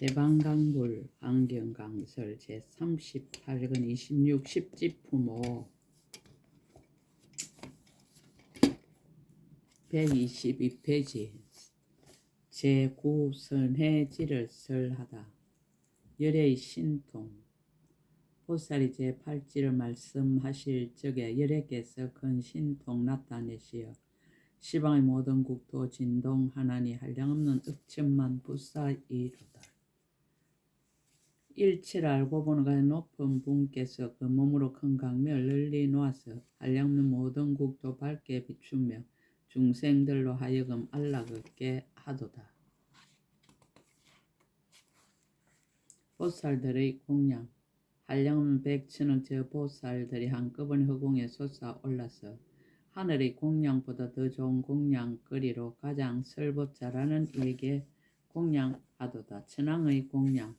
대방강불 안경강설 제38권 26 10지품호 122페이지 제9선해지를 설하다. 열의 신통 보살이 제8지를 말씀하실 적에 열애께서 큰 신통 나타내시어 시방의 모든 국토 진동하나니 한량없는 억천만 부사이로다. 일체를 알고 보는 가장 높은 분께서 그 몸으로 큰 강명을 널리 놓아서 한량없는 모든 국토 밝게 비추며 중생들로 하여금 안락얻게 하도다. 보살들의 공양 한량없는 백천억 저 보살들이 한꺼번에 허공에 솟아올라서 하늘의 공양보다 더 좋은 공양거리로 가장 설법 잘하는 이에게 공양하도다. 천왕의 공양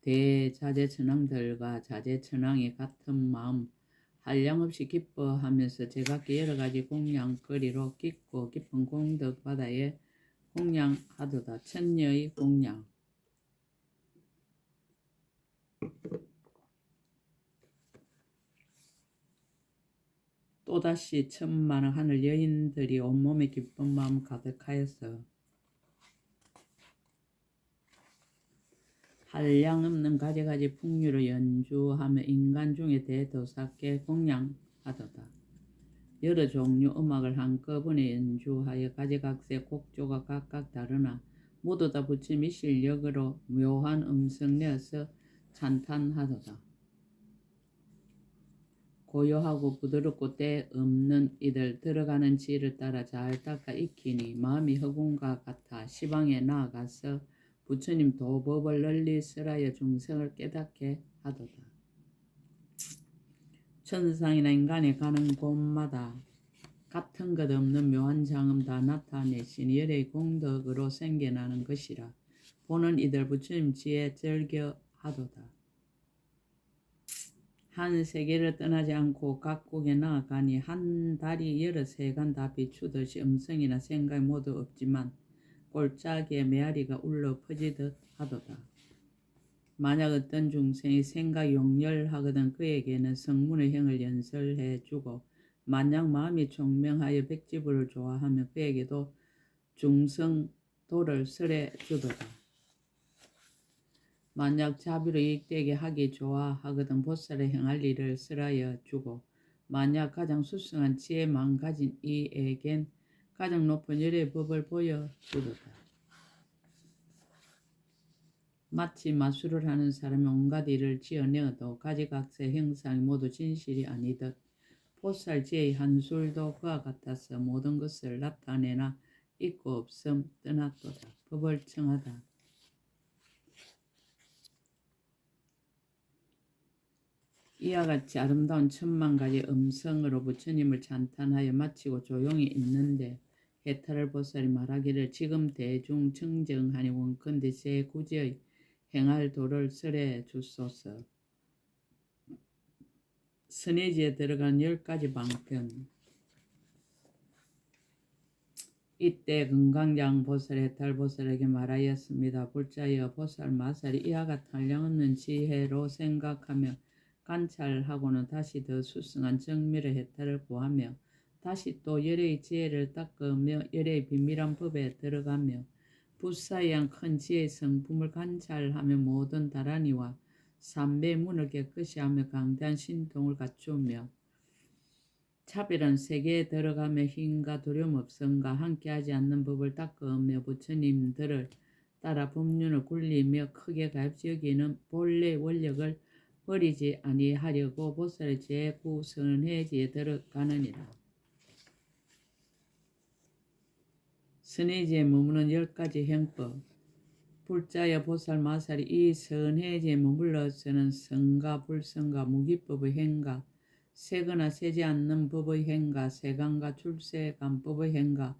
대자재천왕들과 자재천왕이 같은 마음 한량없이 기뻐하면서 제각기 여러가지 공양거리로 깊고 깊은 공덕바다에 공양하도다. 천녀의 공양 또다시 천만의 하늘 여인들이 온몸에 기쁜 마음 가득하여서 한량없는 가지가지 풍류로 연주하며 인간 중에 대도사께 공양하도다. 여러 종류 음악을 한꺼번에 연주하여 가지각색 곡조가 각각 다르나 모두 다 부처님의 실력으로 묘한 음성 내어서 찬탄하도다. 고요하고 부드럽고 때 없는 이들 들어가는 지를 따라 잘 닦아 익히니 마음이 허공과 같아 시방에 나아가서 부처님 도법을 널리 설하여 중생을 깨닫게 하도다. 천상이나 인간이 가는 곳마다 같은 것 없는 묘한 장엄 다 나타내신 열의 공덕으로 생겨나는 것이라 보는 이들 부처님 지에 즐겨하도다. 한 세계를 떠나지 않고 각국에 나아가니 한 달이 여러 세간 다 비추듯이 음성이나 생각이 모두 없지만 골짜기에 메아리가 울려 퍼지듯 하도다. 만약 어떤 중생이 생각이 용렬하거든 그에게는 성문의 형을 연설해 주고 만약 마음이 총명하여 백지부를 좋아하며 그에게도 중성도를 설해 주도다. 만약 자비로 이익되게 하기 좋아하거든 보살의 행할 일을 설하여 주고 만약 가장 수승한 지혜만 가진 이에겐 가장 높은 열의 법을 보여주도다. 마치 마술을 하는 사람이 온갖 일을 지어내어도 가지각색 형상이 모두 진실이 아니듯 보살 지혜의 한술도 그와 같아서 모든 것을 나타내나 있고 없음 떠났도다. 법을 청하다. 이와 같이 아름다운 천만 가지 음성으로 부처님을 찬탄하여 마치고 조용히 있는데 해탈을 보살이 말하기를 지금 대중 청정하니 원컨대 제9지의 행할 도를 설해 주소서. 선해지에 들어간 10가지 방편 이때 금강장 보살 해탈 보살에게 말하였습니다. 불자여 보살 마살이 이와 같은 한량없는 지혜로 생각하며 관찰하고는 다시 더 수승한 정밀의 해탈을 구하며 다시 또 열의 지혜를 닦으며 열의 비밀한 법에 들어가며 부사이한 큰 지혜의 성품을 관찰하며 모든 다란이와 삼배의 문을 깨끗이 하며 강대한 신통을 갖추며 차별한 세계에 들어가며 힘과 두려움 없음과 함께하지 않는 법을 닦으며 부처님들을 따라 법륜을 굴리며 크게 가엽지 여기는 본래 원력을 버리지 아니하려고 보살의 제9선해지에 들어가느니라. 선해지에 머무는 10가지 행법 불자여 보살 마살이 이 선해지에 머물러서는 성가 불성가 무기법의 행가 세거나 세지 않는 법의 행가 세간과 출세간법의 행가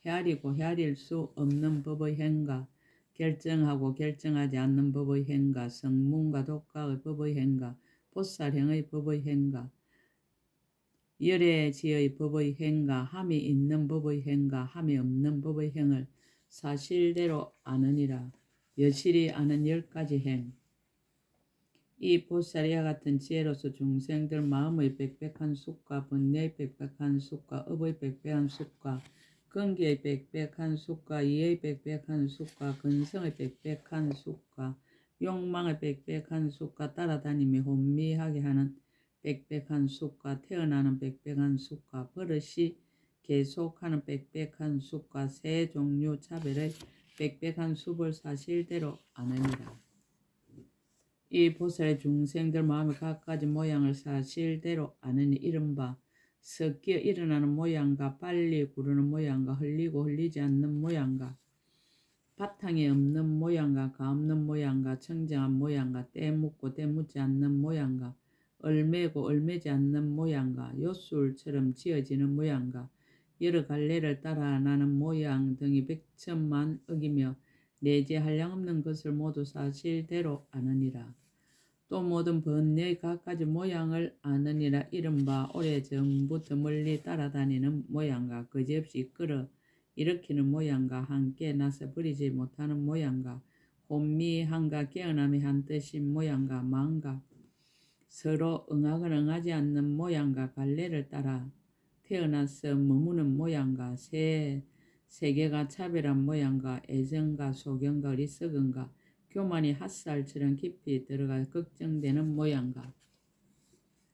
헤아리고 헤아릴 수 없는 법의 행가 결정하고 결정하지 않는 법의 행가 성문과 독각의 법의 행가 보살행의 법의 행가 열애지의 법의 행가 함이 있는 법의 행가 함이 없는 법의 행을 사실대로 아느니라. 여실히 아는 10가지 행. 이 보살 이와 같은 지혜로서 중생들 마음의 빽빽한 숙과 번뇌의 빽빽한 숙과 업의 빽빽한 숙과 근기의 빽빽한 숙과 이의 빽빽한 숙과 근성의 빽빽한 숙과 욕망의 빽빽한 숙과 따라다니며 혼미하게 하는 빽빽한 숙과 태어나는 빽빽한 숙과 버릇이 계속하는 빽빽한 숙과 세 종류 차별의 빽빽한 숲을 사실대로 아느니라. 이 보살의 중생들 마음의 각가지 모양을 사실대로 아느니 이른바 섞여 일어나는 모양과 빨리 구르는 모양과 흘리고 흘리지 않는 모양과 바탕이 없는 모양과 가없는 모양과 청정한 모양과 때 묻고 때 묻지 않는 모양과 얼매고 얼매지 않는 모양과 요술처럼 지어지는 모양과 여러 갈래를 따라 나는 모양 등이 백천만 억이며 내재 한량없는 것을 모두 사실대로 아느니라. 또 모든 번뇌의 각가지 모양을 아느니라. 이른바 오래전부터 멀리 따라다니는 모양과 그지없이 끌어 일으키는 모양과 함께 나서 버리지 못하는 모양과 혼미함과 깨어남이 한뜻인 모양과 마음과 서로 응하거나 응하지 않는 모양과 갈래를 따라 태어나서 머무는 모양과 세계가 차별한 모양과 애정과 소견과 어리석음과 교만이 핫살처럼 깊이 들어가 걱정되는 모양과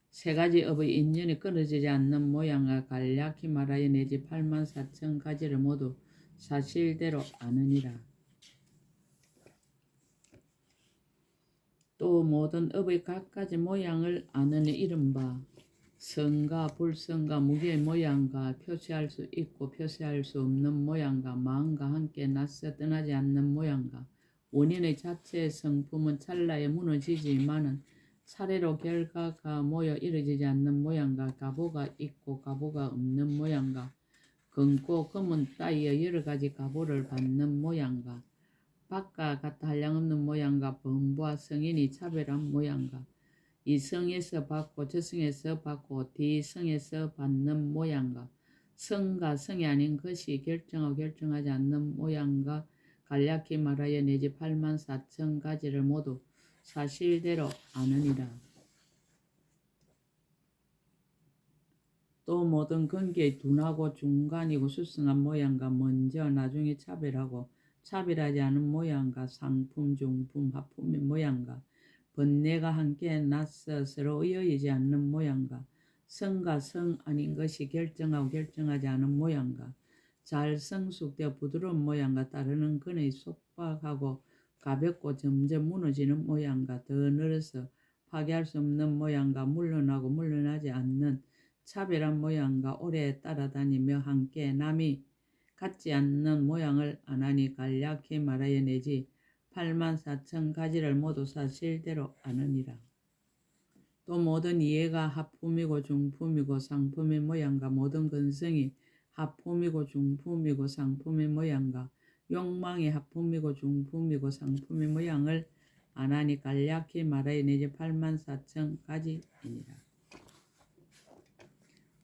세 가지 업의 인연이 끊어지지 않는 모양과 간략히 말하여 내지 84,000가지를 모두 사실대로 아느니라. 또 모든 업의 각가지 모양을 아느니 이른바 성과 불성과 무게의 모양과 표시할 수 있고 표시할 수 없는 모양과 마음과 함께 낯서 떠나지 않는 모양과 원인의 자체의 성품은 찰나에 무너지지만은 차례로 결과가 모여 이루어지지 않는 모양과 가보가 있고 가보가 없는 모양과 검고 검은 따위에 여러 가지 가보를 받는 모양과 밖과 같아 한량없는 모양과 범부와 성인이 차별한 모양과 이 성에서 받고 저 성에서 받고 뒤 성에서 받는 모양과 성과 성이 아닌 것이 결정하고 결정하지 않는 모양과 간략히 말하여 내지 84,000가지를 모두 사실대로 아느니라. 또 모든 근기의 둔하고 중간이고 수승한 모양과 먼저 나중에 차별하고 차별하지 않은 모양과 상품 중품 하품의 모양과 번뇌가 함께 낯서 서로 의어이지 않는 모양과 성과 성 아닌 것이 결정하고 결정하지 않은 모양과 잘 성숙되어 부드러운 모양과 따르는 근의 속박하고 가볍고 점점 무너지는 모양과 더 늘어서 파괴할 수 없는 모양과 물러나고 물러나지 않는 차별한 모양과 오래 따라다니며 함께 남이 갖지 않는 모양을 아나니 간략히 말하여 내지 84,000가지를 모두 사실대로 아느니라. 또 모든 이해가 하품이고 중품이고 상품의 모양과 모든 근성이 하품이고 중품이고 상품의 모양과 욕망이 하품이고 중품이고 상품의 모양을 아나니 간략히 말하여 내지 84,000가지이니라.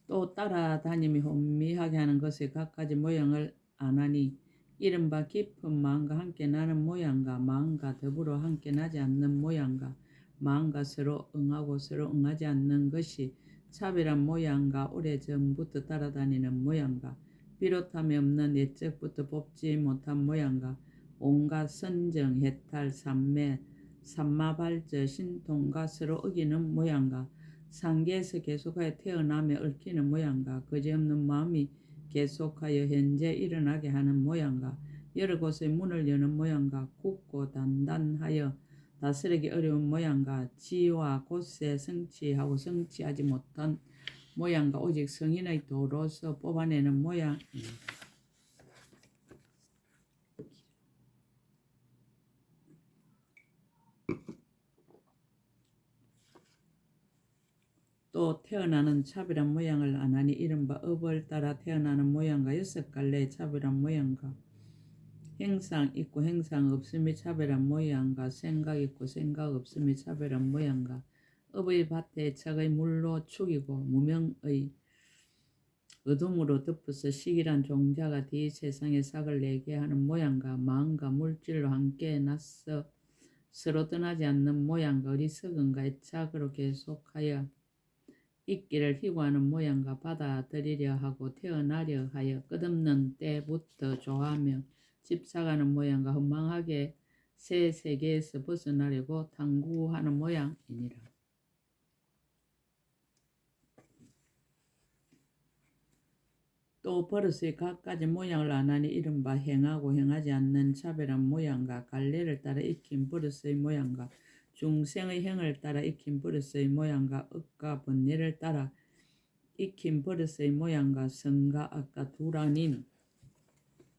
또 따라다님이 혼미하게 하는 것의 각가지 모양을 아나니 이른바 깊은 마음과 함께 나는 모양과 마음과 더불어 함께 나지 않는 모양과 마음과 서로 응하고 서로 응하지 않는 것이 차별한 모양과 오래전부터 따라다니는 모양과 비롯함이 없는 옛적부터 뽑지 못한 모양과 온갖 선정, 해탈, 삼매, 삼마발저, 신통과 서로 어기는 모양과 상계에서 계속하여 태어나며 얽히는 모양과 그지없는 마음이 계속하여 현재 일어나게 하는 모양과 여러 곳의 문을 여는 모양과 굳고 단단하여 다스리기 어려운 모양과 지와 곳에 성취하고 성취하지 못한 모양과 오직 성인의 도로서 뽑아내는 모양 또 태어나는 차별한 모양을 아나니 이른바 업을 따라 태어나는 모양과 6갈래의 차별한 모양과 행상 있고 행상 없음이 차별한 모양과 생각 있고 생각 없음이 차별한 모양과 업의 밭에 척의 물로 축이고 무명의 어둠으로 덮어서 시기란 종자가 뒤 세상에 삭을 내게 하는 모양과 마음과 물질로 함께 낯서 서로 떠나지 않는 모양과 어리석음과 애착으로 계속하여 있기를 희구하는 모양과 받아들이려 하고 태어나려 하여 끝없는 때부터 좋아하며 집착하는 모양과 허망하게 새 세계에서 벗어나려고 탐구하는 모양이니라. 또 버릇의 갖가지 모양을 안 하니 이른바 행하고 행하지 않는 차별한 모양과 갈래를 따라 익힌 버릇의 모양과 중생의 행을 따라 익힌 버릇의 모양과 억과 번뇌를 따라 익힌 버릇의 모양과 성과 악과 두란인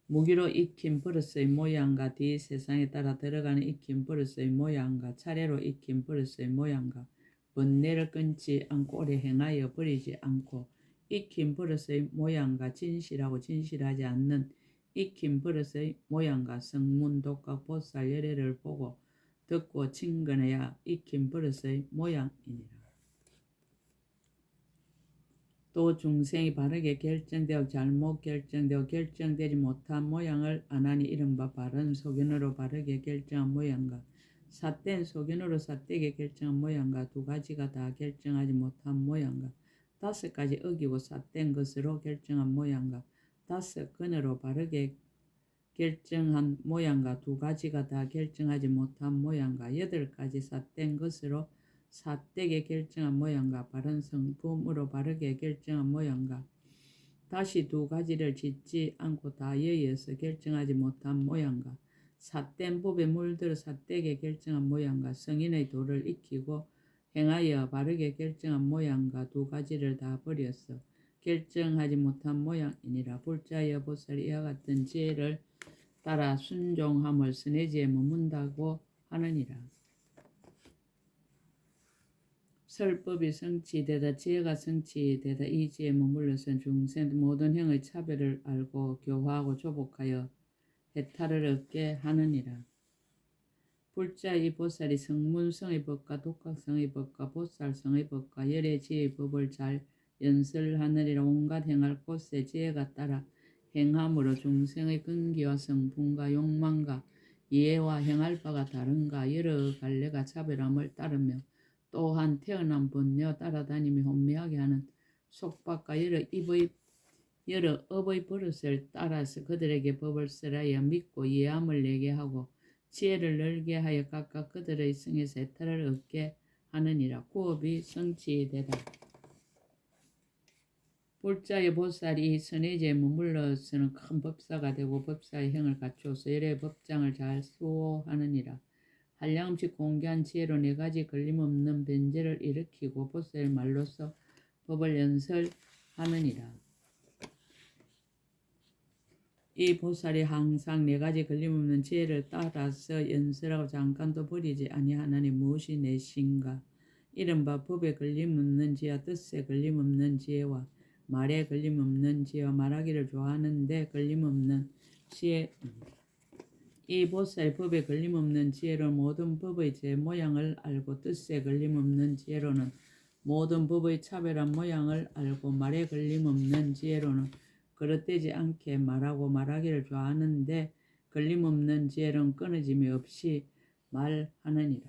무기로 익힌 버릇의 모양과 뒤 세상에 따라 들어가는 익힌 버릇의 모양과 차례로 익힌 버릇의 모양과 번뇌를 끊지 않고 오래 행하여 버리지 않고 익힌 버릇의 모양과 진실하고 진실하지 않는 익힌 버릇의 모양과 성문 독각 보살 열애를 보고 듣고 친근해야 익힌 버릇의 모양이니라. 또 중생이 바르게 결정되어 잘못 결정되어 결정되지 못한 모양을 안 하니 이른바 바른 소견으로 바르게 결정한 모양과 삿된 소견으로 삿되게 결정한 모양과 두 가지가 다 결정하지 못한 모양과 다섯 가지 어기고 삿된 것으로 결정한 모양과 다섯 근으로 바르게 결정한 모양과 두 가지가 다 결정하지 못한 모양과 여덟 가지 삿된 것으로 삿되게 결정한 모양과 바른 성품으로 바르게 결정한 모양과 다시 두 가지를 짓지 않고 다 여의어서 결정하지 못한 모양과 삿된 법에 물들어 삿되게 결정한 모양과 성인의 도를 익히고 행하여 바르게 결정한 모양과 두 가지를 다 버려서 결정하지 못한 모양이니라. 불자여 보살이 이와 같은 지혜를 따라 순종함을 선해지에 머문다고 하느니라. 설법이 성취되다 지혜가 성취되다 이 지혜에 머물러선 중생 모든 형의 차별을 알고 교화하고 조복하여 해탈을 얻게 하느니라. 불자 이 보살이 성문성의 법과 독학성의 법과 보살성의 법과 열애지의 법을 잘 연설하느니라. 온갖 행할 곳에 지혜가 따라 행함으로 중생의 근기와 성품과 욕망과 이해와 행할 바가 다른가 여러 갈래가 차별함을 따르며 또한 태어난 번뇌와 따라다니며 혼미하게 하는 속박과 여러 업의 버릇을 따라서 그들에게 법을 쓰라여 믿고 이해함을 내게 하고 지혜를 늘게 하여 각각 그들의 성에서 해탈을 얻게 하느니라. 구업이 성취되다. 불자의 보살이 선해지에 머물러서는 큰 법사가 되고 법사의 형을 갖추어서 열의 법장을 잘 수호하느니라. 한량음식 공개한 지혜로 네 가지 걸림없는 변제를 일으키고 보살의 말로서 법을 연설하느니라. 이 보살이 항상 네 가지 걸림없는 지혜를 따라서 연설하고 잠깐도 버리지 아니하나니 무엇이 내신가? 이른바 법에 걸림없는 지혜와 뜻에 걸림없는 지혜와 말에 걸림없는 지혜와 말하기를 좋아하는데 걸림없는 지혜입니다. 이 보살이 법에 걸림없는 지혜로 모든 법의 제 모양을 알고 뜻에 걸림없는 지혜로는 모든 법의 차별한 모양을 알고 말에 걸림없는 지혜로는 그릇되지 않게 말하고 말하기를 좋아하는데 걸림없는 지혜로는 끊어짐이 없이 말하느니라.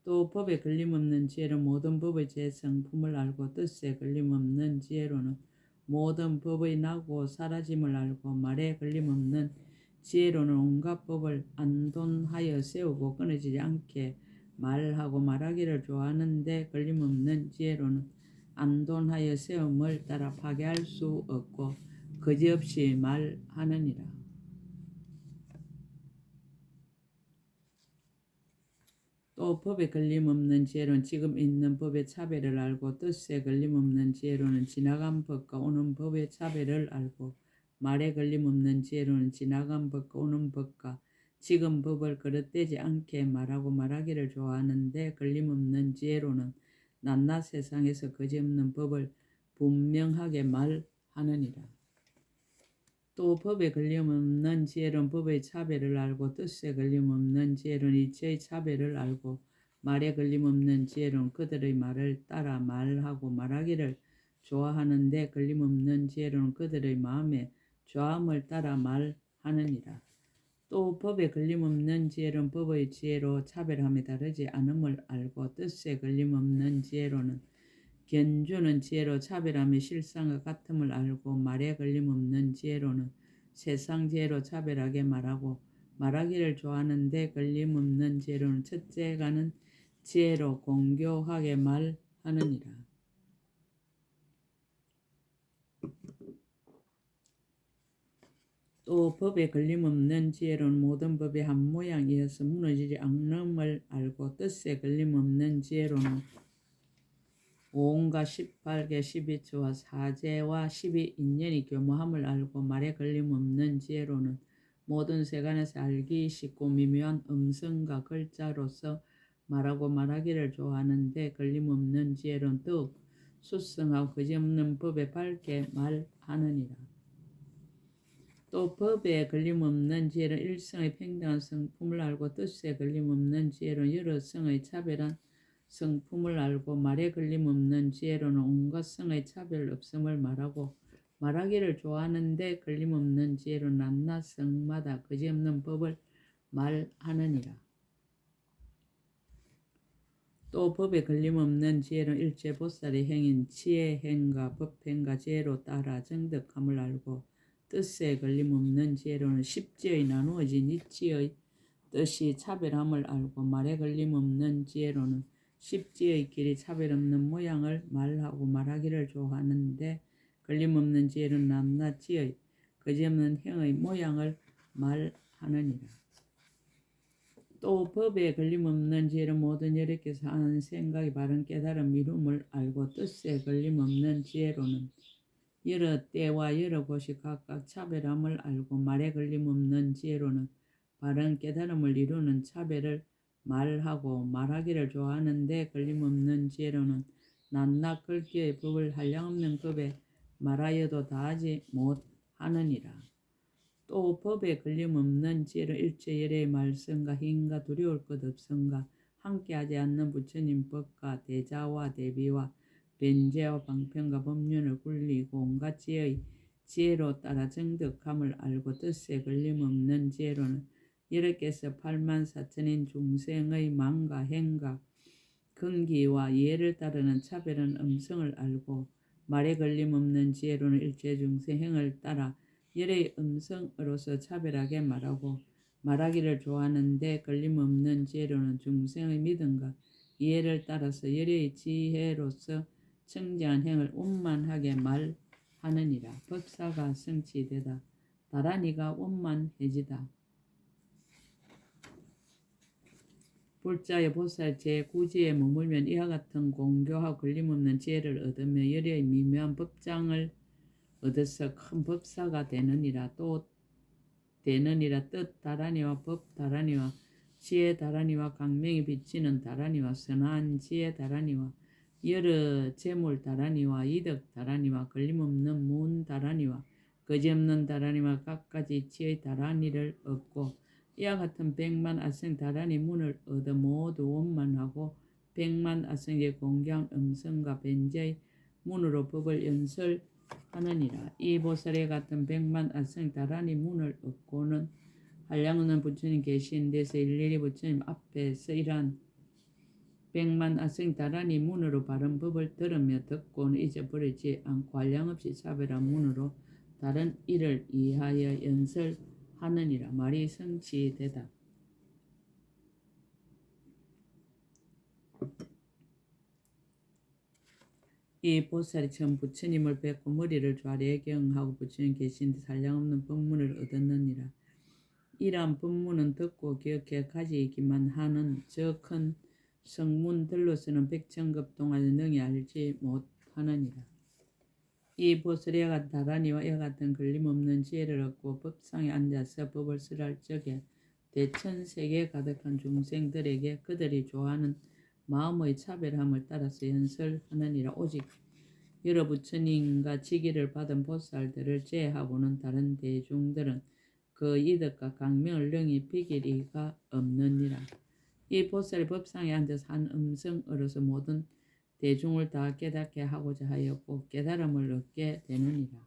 또 법에 걸림없는 지혜로 모든 법의 제 성품을 알고 뜻에 걸림없는 지혜로는 모든 법의 나고 사라짐을 알고 말에 걸림없는 지혜로는 온갖 법을 안돈하여 세우고 끊어지지 않게 말하고 말하기를 좋아하는데 걸림없는 지혜로는 안돈하여 세움을 따라 파괴할 수 없고 거지없이 말하느니라. 또 법에 걸림없는 지혜로는 지금 있는 법의 차별을 알고 뜻에 걸림없는 지혜로는 지나간 법과 오는 법의 차별을 알고 말에 걸림없는 지혜로는 지나간 법과 오는 법과 지금 법을 거릇되지 않게 말하고 말하기를 좋아하는데 걸림없는 지혜로는 낱낱 세상에서 거지없는 법을 분명하게 말하느니라. 또 법에 걸림없는 지혜로는 법의 차별을 알고 뜻에 걸림없는 지혜로는 이치의 차별을 알고 말에 걸림없는 지혜로는 그들의 말을 따라 말하고 말하기를 좋아하는데 걸림없는 지혜로는 그들의 마음에 좋아함을 따라 말하느니라. 또 법에 걸림없는 지혜로는 법의 지혜로 차별함이 다르지 않음을 알고 뜻에 걸림없는 지혜로는 견주는 지혜로 차별함이 실상과 같음을 알고 말에 걸림없는 지혜로는 세상 지혜로 차별하게 말하고 말하기를 좋아하는데 걸림없는 지혜로는 첫째 가는 지혜로 공교하게 말하느니라. 또 법에 걸림없는 지혜로는 모든 법이 한 모양이어서 무너지지 않음을 알고 뜻에 걸림없는 지혜로는 온갖 18개 12처와 사제와 12인연이 교모함을 알고 말에 걸림없는 지혜로는 모든 세간에서 알기 쉽고 미묘한 음성과 글자로서 말하고 말하기를 좋아하는데 걸림없는 지혜로는 더욱 수성하고 그지없는 법에 밝게 말하느니라. 또 법에 걸림없는 지혜로는 일성의 평등한 성품을 알고 뜻에 걸림없는 지혜로는 여러 성의 차별한 성품을 알고 말에 걸림없는 지혜로는 온갖 성의 차별 없음을 말하고 말하기를 좋아하는데 걸림없는 지혜로는 낱낱 성마다 그지없는 법을 말하느니라. 또 법에 걸림없는 지혜로는 일체 보살의 행인 지혜 행과 법 행과 지혜로 따라 정득함을 알고 뜻에 걸림없는 지혜로는 십지의 나누어진 이치의 뜻이 차별함을 알고 말에 걸림없는 지혜로는 십지의 길이 차별없는 모양을 말하고 말하기를 좋아하는데 걸림없는 지혜로는 낱낱 지의 그지없는 행의 모양을 말하느니라. 또 법에 걸림없는 지혜로는 모든 여력께서 하는 생각이 바른 깨달음 이룸을 알고 뜻에 걸림없는 지혜로는 여러 때와 여러 곳이 각각 차별함을 알고 말에 걸림없는 지혜로는 바른 깨달음을 이루는 차별을 말하고 말하기를 좋아하는데 걸림없는 지혜로는 낱낱 글귀의 법을 한량없는 법에 말하여도 다하지 못하느니라. 또 법에 걸림없는 지혜로 일체 열의 말씀과 힘과 두려울 것 없음과 함께하지 않는 부처님 법과 대자와 대비와 변제와 방편과 법륜을 굴리고 온갖 지혜의 지혜로 따라 정득함을 알고 뜻에 걸림없는 지혜로는 여러께서 84,000인 중생의 망과 행과 근기와 이해를 따르는 차별한 음성을 알고 말에 걸림없는 지혜로는 일체 중생 행을 따라 열의 음성으로서 차별하게 말하고 말하기를 좋아하는데 걸림없는 지혜로는 중생의 믿음과 이해를 따라서 열의 지혜로서 청지한 행을 원만하게 말하느니라. 법사가 성취되다. 다란이가 원만해지다. 불자의 보살 제9지에 머물면 이와 같은 공교하고 걸림없는 지혜를 얻으며 열의 미묘한 법장을 얻어서 큰 법사가 되느니라. 또 되느니라. 뜻 다란이와 법 다란이와 지혜 다란이와 강명이 비치는 다란이와 선한 지혜 다란이와 여러 재물 다란이와 이득 다란이와 걸림없는 문 다란이와 거지없는 다란이와 각가지 지의 다란이를 얻고 이와 같은 100만 아성 다란이 문을 얻어 모두 원만하고 100만 아성의 공경 음성과 변제의 문으로 법을 연설하느니라. 이 보살에 같은 100만 아성 다란이 문을 얻고는 한량없는 부처님 계신 데서 일일이 부처님 앞에서 이러한 100만 아성 다란이 문으로 바른 법을 들으며 듣고는 잊어버리지 않고 한량없이 차별한 문으로 다른 일을 이하여 연설하느니라. 말이 성취되다. 이 보살이 처음 부처님을 뵙고 머리를 좌리에 경하고 부처님 계신 데 한량없는 법문을 얻었느니라. 이러한 법문은 듣고 기억해 가지기만 하는 저 큰 성문들로서는 백천급 동안 능히 알지 못하느니라. 이 보살이 이와 같은 다란이와 이와 같은 걸림없는 지혜를 얻고 법상에 앉아서 법을 설할 적에 대천세계에 가득한 중생들에게 그들이 좋아하는 마음의 차별함을 따라서 연설하느니라. 오직 여러 부처님과 직위를 받은 보살들을 제하고는 다른 대중들은 그 이득과 강명을 능히 비길 리가 없느니라. 이 보살이 법상에 앉아서 한 음성으로서 모든 대중을 다 깨닫게 하고자 하였고 깨달음을 얻게 되느니라.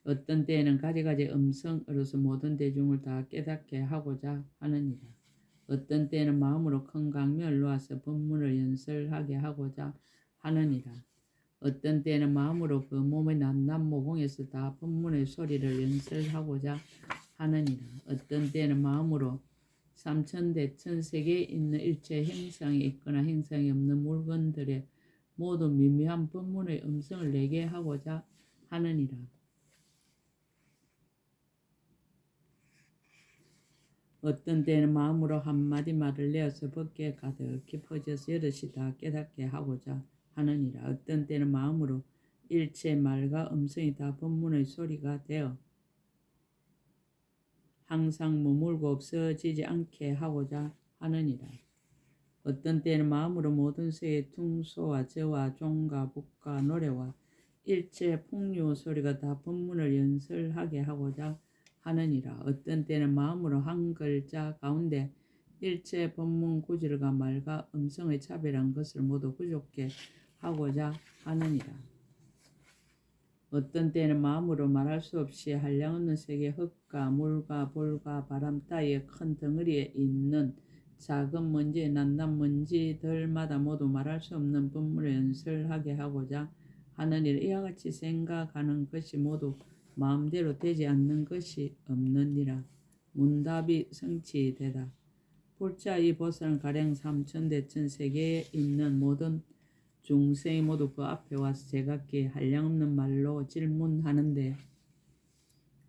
어떤 때에는 가지가지 음성으로서 모든 대중을 다 깨닫게 하고자 하느니라. 어떤 때에는 마음으로 큰 강명을 놓아서 법문을 연설하게 하고자 하느니라. 어떤 때에는 마음으로 그 몸의 낱낱 모공에서 다 법문의 소리를 연설하고자 하느니라. 어떤 때에는 마음으로 삼천대천 세계에 있는 일체 형상이 있거나 형상이 없는 물건들의 모두 미묘한 법문의 음성을 내게 하고자 하느니라. 어떤 때는 마음으로 한마디 말을 내어서 법계에 가득히 퍼져서 여럿이 다 깨닫게 하고자 하느니라. 어떤 때는 마음으로 일체 말과 음성이 다 법문의 소리가 되어 항상 머물고 없어지지 않게 하고자 하느니라. 어떤 때는 마음으로 모든 새의 퉁소와 저와 종과 북과 노래와 일체 풍류 소리가 다 법문을 연설하게 하고자 하느니라. 어떤 때는 마음으로 한 글자 가운데 일체 법문 구질과 말과 음성의 차별한 것을 모두 부족게 하고자 하느니라. 어떤 때는 마음으로 말할 수 없이 한량없는 세계 흙과 물과 볼과 바람 따위의 큰 덩어리에 있는 작은 먼지, 낱낱 먼지들마다 모두 말할 수 없는 법문을 연설하게 하고자 하느니라. 이와 같이 생각하는 것이 모두 마음대로 되지 않는 것이 없느니라. 문답이 성취되다. 불자 이 보살은 가령 삼천대천 세계에 있는 모든 중생이 모두 그 앞에 와서 제각기 한량없는 말로 질문하는데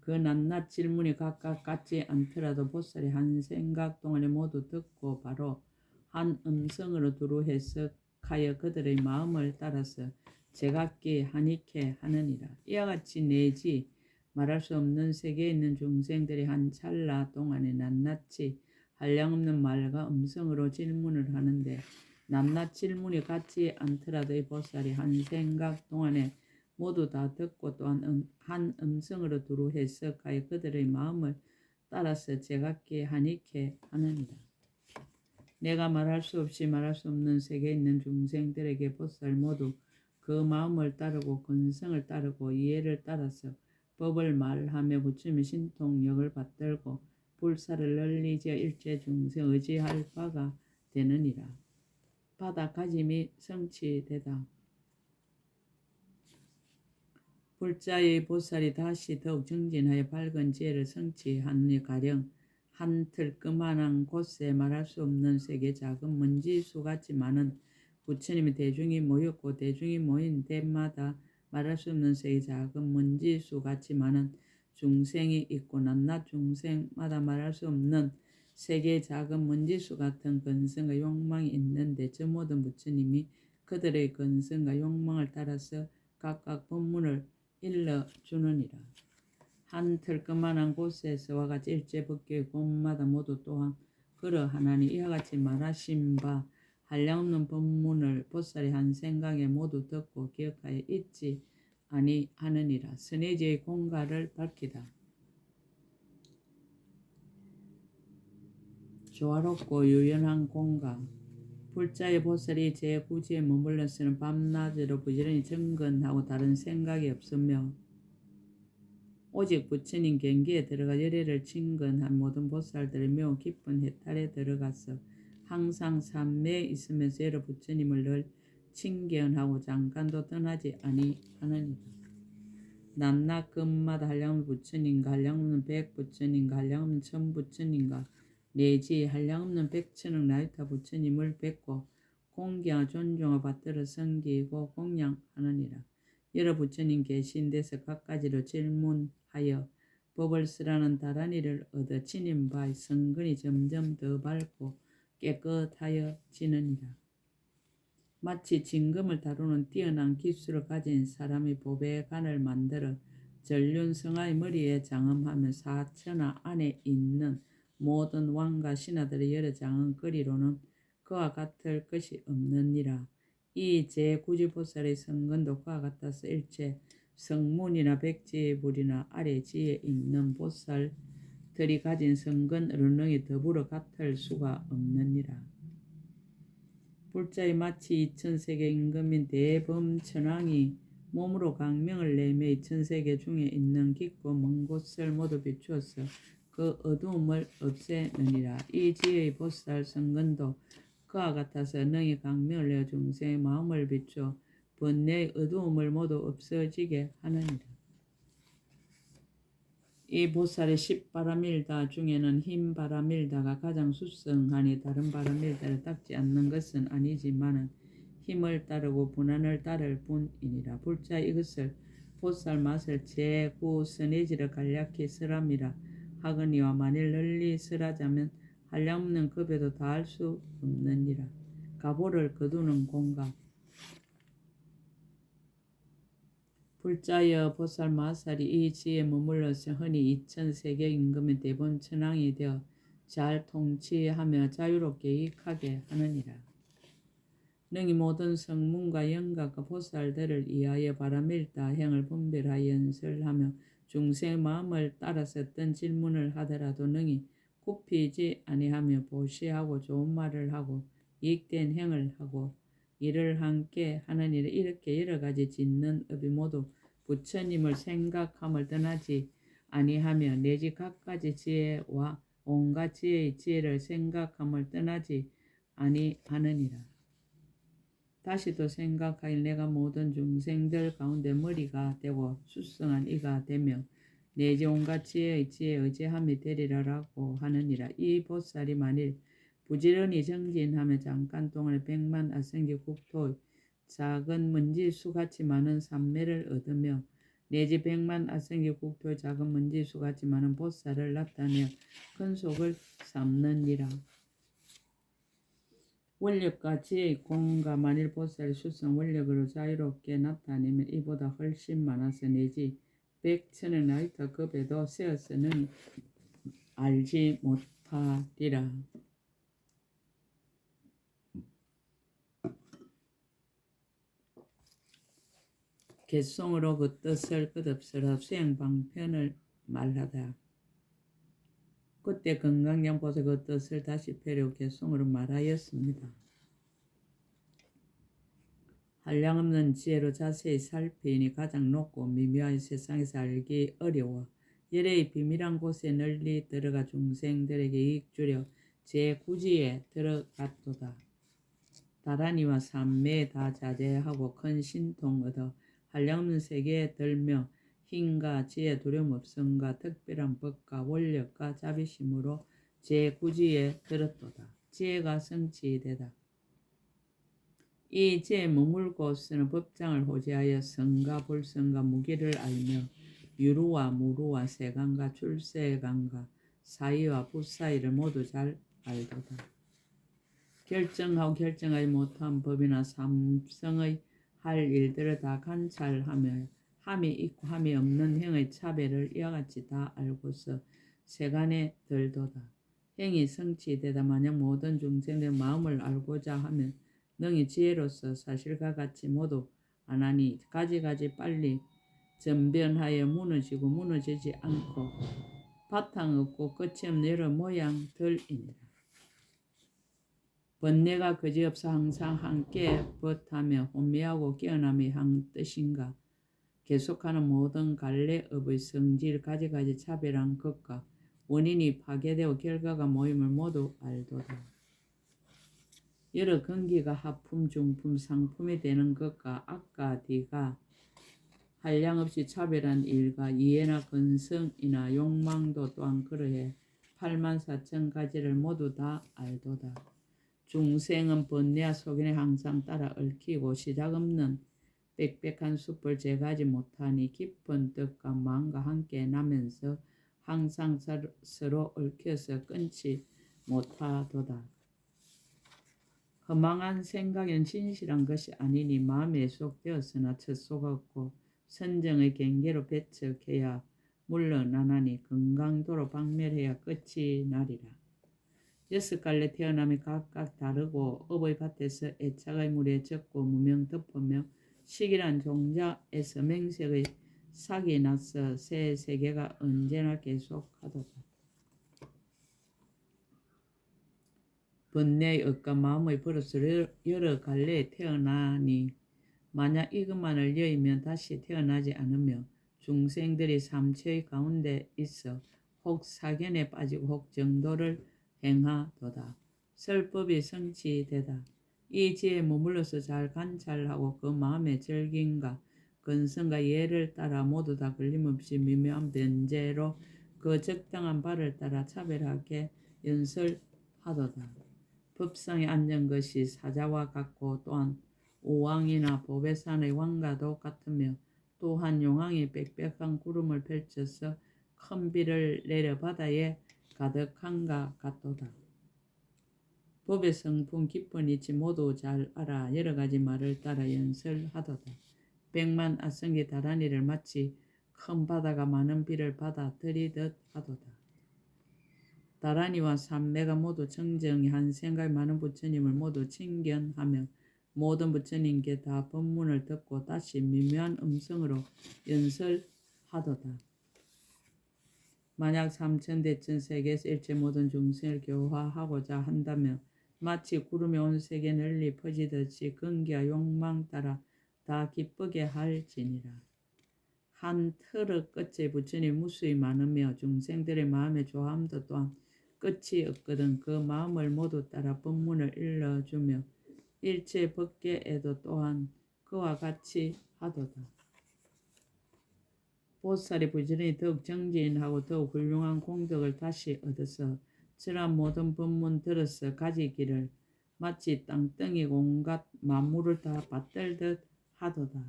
그 낱낱 질문이 각각 같지 않더라도 보살이 한 생각 동안에 모두 듣고 바로 한 음성으로 두루 해석하여 그들의 마음을 따라서 제각기 하니케 하느니라. 이와 같이 내지 말할 수 없는 세계에 있는 중생들이 한 찰나 동안에 낱낱이 한량없는 말과 음성으로 질문을 하는데 낱낱 질문이 같지 않더라도 이 보살이 한 생각 동안에 모두 다 듣고 또한 한 음성으로 두루 해석하여 그들의 마음을 따라서 제각기 하니케 하느니라. 내가 말할 수 없이 말할 수 없는 세계에 있는 중생들에게 보살 모두 그 마음을 따르고 근성을 따르고 이해를 따라서 법을 말하며 부처님의 신통력을 받들고 불사를 널리 지어 일체 중생 의지할 바가 되느니라. 바다 가짐이 성취되다. 불자의 보살이 다시 더욱 정진하여 밝은 지혜를 성취하느니 가령 한 틀끄만한 곳에 말할 수 없는 세계 작은 먼지수 같지만은 부처님의 대중이 모였고 대중이 모인 데마다 말할 수 없는 세계 작은 먼지수 같지만은 중생이 있고 낱낱 중생마다 말할 수 없는 세계 작은 먼지수 같은 근성과 욕망이 있는데 저 모든 부처님이 그들의 근성과 욕망을 따라서 각각 법문을 일러주느니라. 한 틀끄만한 곳에서와 같이 일체 법계의 곳마다 모두 또한 그러하나니 이와 같이 말하신 바 한량없는 법문을 보살이 한 생각에 모두 듣고 기억하여 잊지 아니하느니라. 선해지의 공가를 밝히다. 조화롭고 유연한 공가. 불자의 보살이 제9지에 머물러서는 밤낮으로 부지런히 정근하고 다른 생각이 없으며 오직 부처님 경계에 들어가 열애를 친근한 모든 보살들의 매우 깊은 해탈에 들어가서 항상 삼매에 있으면서 여러 부처님을 늘 친견하고 잠깐도 떠나지 아니하느니라. 낱낱 금마다 한량없는 부처님과 한량없는 백부처님과 한량없는 천부처님과 내지 한량없는 백천억 나이타 부처님을 뵙고 공경하 존중하 받들어 섬기고 공양하느니라. 여러 부처님 계신 데서 각가지로 질문하여 법을 쓰라는 다란이를 얻어 지닌 바의 성근이 점점 더 밝고 깨끗하여지느니라. 마치 진금을 다루는 뛰어난 기술을 가진 사람이 법의 간을 만들어 전륜성하의 머리에 장엄하면 사천하 안에 있는 모든 왕과 신하들의 여러 장엄거리로는 그와 같을 것이 없느니라. 이 제9지보살의 성근도 그와 같아서 일체 성문이나 백지불이나 아래지에 있는 보살들이 가진 성근 어느 능이 더불어 같을 수가 없느니라. 불자의 마치 이천세계 임금인 대범천왕이 몸으로 강명을 내며 이천세계 중에 있는 깊고 먼 곳을 모두 비추어서 그 어두움을 없애느니라. 이 지혜의 보살 성근도 그와 같아서 능히 강명을 내어 중생의 마음을 비추어 번뇌의 어두움을 모두 없어지게 하느니라. 이 보살의 10바라밀다 중에는 흰 바라밀다가 가장 수성하니 다른 바라밀다를 닦지 않는 것은 아니지만은 힘을 따르고 분한을 따를 뿐이니라. 불자 이것을 보살 맛을 제9 선해지를 간략히 설함이라 하거니와 만일 널리 설하자면 한량없는 급에도 다할 수 없느니라. 가보를 거두는 공각. 불자여 보살 마살이 이 지에 머물러서 흔히 이천세계 임금의 대범천왕이 되어 잘 통치하며 자유롭게 이익하게 하느니라. 능히 모든 성문과 영각과 보살들을 위하여 바라밀다 행을 분별하여 연설하며 중생의 마음을 따라서 어떤 질문을 하더라도 능히 굽히지 아니하며 보시하고 좋은 말을 하고 이익된 행을 하고 이를 함께 하느니라. 이렇게 여러 가지 짓는 업이 모두 부처님을 생각함을 떠나지 아니하며 내지 갖가지 지혜와 온갖 지혜의 지혜를 생각함을 떠나지 아니하느니라. 다시 또 생각하길 내가 모든 중생들 가운데 머리가 되고 수성한 이가 되며 내지 온갖 지혜의 지혜에 의지함이 되리라라고 하느니라. 이 보살이 만일 부지런히 정진하며 잠깐 동안에 100만 아생기 국토의 작은 먼지수같이 많은 삼매를 얻으며 내지 100만 아생기 국토의 작은 먼지수같이 많은 보살을 나타내어 큰 속을 삼느니라. 원력과 지혜의 공과 만일 보살의 수성 원력으로 자유롭게 나타내면 이보다 훨씬 많아서 내지 100천의 나이터 급에도 세어서는 알지 못하리라. 개송으로 그 뜻을 끝없으라 수행방편을 말하다. 그때 건강량 보살 그 뜻을 다시 펴려 개송으로 말하였습니다. 한량없는 지혜로 자세히 살피니 가장 높고 미묘한 세상에서 알기 어려워 열애의 비밀한 곳에 널리 들어가 중생들에게 이익 주려 제9지에 들어갔도다. 다란이와 삼매에 다 자제하고 큰 신통 얻어 한량없는 세계에 들며 힘과 지혜 두려움 없음과 특별한 법과 원력과 자비심으로 제9지에 들었도다. 지혜가 성취되다. 이 지혜에 머물고서는 법장을 호지하여 성과 불성과 무기를 알며 유루와 무루와 세간과 출세간과 사이와 부사이를 모두 잘 알도다. 결정하고 결정하지 못한 법이나 삼성의 할 일들을 다 관찰하며 함이 있고 함이 없는 행의 차별을 이와 같이 다 알고서 세간에 들도다. 행이 성취되다 만약 모든 중생의 마음을 알고자 하면 능히 지혜로서 사실과 같이 모두 안하니 가지가지 빨리 전변하여 무너지고 무너지지 않고 바탕 없고 끝이 없는 여러 모양들이니라. 번뇌가 그지없어 항상 함께 벗하며 혼미하고 깨어남이 한 뜻인가. 계속하는 모든 갈래업의 성질 가지가지 차별한 것과 원인이 파괴되고 결과가 모임을 모두 알도다. 여러 근기가 하품, 중품, 상품이 되는 것과 악과 뒤가 한량없이 차별한 일과 이해나 근성이나 욕망도 또한 그러해 84,000가지를 모두 다 알도다. 중생은 번뇌와 속인에 항상 따라 얽히고 시작없는 빽빽한 숲을 제거하지 못하니 깊은 뜻과 마음과 함께 나면서 항상 서로 얽혀서 끊지 못하도다. 허망한 생각은 진실한 것이 아니니 마음에 속되었으나 첫 없고 선정의 경계로 배척해야 물러나나니 건강도로 박멸해야 끝이 나리라. 6갈래 태어남이 각각 다르고 업의 밭에서 애착의 물에 젖고 무명 덮으며 식이란 종자에서 맹색의 삭이 나서 새 세계가 언제나 계속하도다. 번뇌의 억과 마음의 버릇으로 여러 갈래에 태어나니 만약 이것만을 여의면 다시 태어나지 않으며 중생들이 삼체의 가운데 있어 혹 사견에 빠지고 혹 정도를 행하도다. 설법이 성취되다. 이 지혜에 머물러서 잘 관찰하고 그 마음의 절గిం과 근성과 예를 따라 모두 다 걸림없이 미묘한 변제로 그 적당한 바를 따라 차별하게 연설하도다. 법상에 앉은 것이 사자와 같고 또한 오왕이나 보배산의 왕과도 같으며 또한 용왕이 빽빽한 구름을 펼쳐서 큰 비를 내려 바다에 가득한가 같도다. 법의 성품 깊은 이치 모두 잘 알아 여러 가지 말을 따라 연설하도다. 백만 아성기 다란이를 마치 큰 바다가 많은 비를 받아들이듯 하도다. 다란이와 삼매가 모두 청정히 한 생각이 많은 부처님을 모두 칭견하며 모든 부처님께 다 법문을 듣고 다시 미묘한 음성으로 연설하도다. 만약 삼천대천 세계에서 일체 모든 중생을 교화하고자 한다면 마치 구름이 온 세계 널리 퍼지듯이 근기와 욕망 따라 다 기쁘게 할지니라. 한 트럭 끝에 부처님 무수히 많으며 중생들의 마음의 조함도 또한 끝이 없거든 그 마음을 모두 따라 법문을 일러주며 일체 법계에도 또한 그와 같이 하도다. 보살이 부지런히 더욱 정진하고 더욱 훌륭한 공덕을 다시 얻어서 저런 모든 법문 들어서 가지기를 마치 땅덩이 온갖 만물을 다 받들듯 하도다.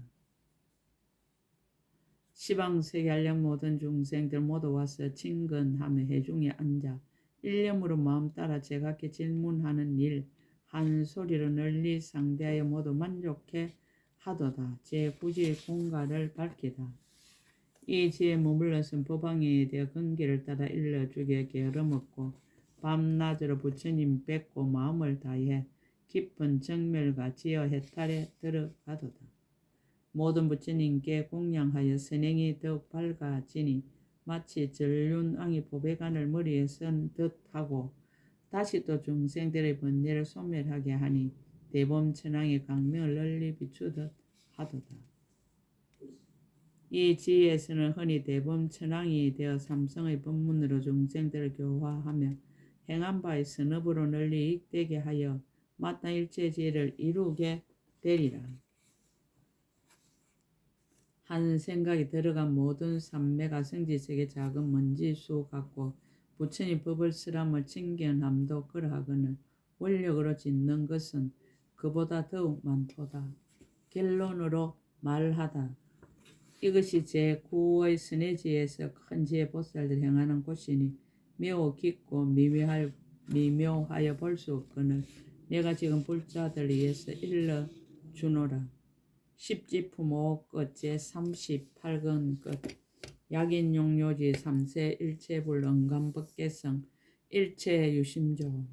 시방세계 한량 모든 중생들 모두 와서 친근하며 해중에 앉아 일념으로 마음 따라 제각기 질문하는 일 한 소리로 널리 상대하여 모두 만족해 하도다. 제 부지의 공가를 밝히다. 이 지에 머물러선 법왕에 대해 근기를 따라 일러주게 게으름없고 밤낮으로 부처님 뵙고 마음을 다해 깊은 정멸과 지어 해탈에 들어가도다. 모든 부처님께 공양하여 선행이 더욱 밝아지니 마치 전륜왕이 보배관을 머리에 쓴 듯하고 다시 또 중생들의 번뇌를 소멸하게 하니 대범천왕의 광명을 널리 비추듯 하도다. 이 지혜에서는 흔히 대범천왕이 되어 삼성의 법문으로 중생들을 교화하며 행한 바의 선업으로 널리 익되게 하여 마땅 일체 지혜를 이루게 되리라. 한 생각이 들어간 모든 삼매가 성지sek의 작은 먼지수 같고 부처님 법을 쓰람을 칭견함도 그러하거늘 원력으로 짓는 것은 그보다 더욱 많도다. 결론으로 말하다. 이것이 제9의 선해지에서 큰 지혜 보살들 행하는 곳이니 매우 깊고 미묘하여 볼 수 없거늘 내가 지금 불자들 위해서 일러주노라. 십지품 5끝 제38권 끝 약인용료지 3세 일체불 응감법계성 일체유심조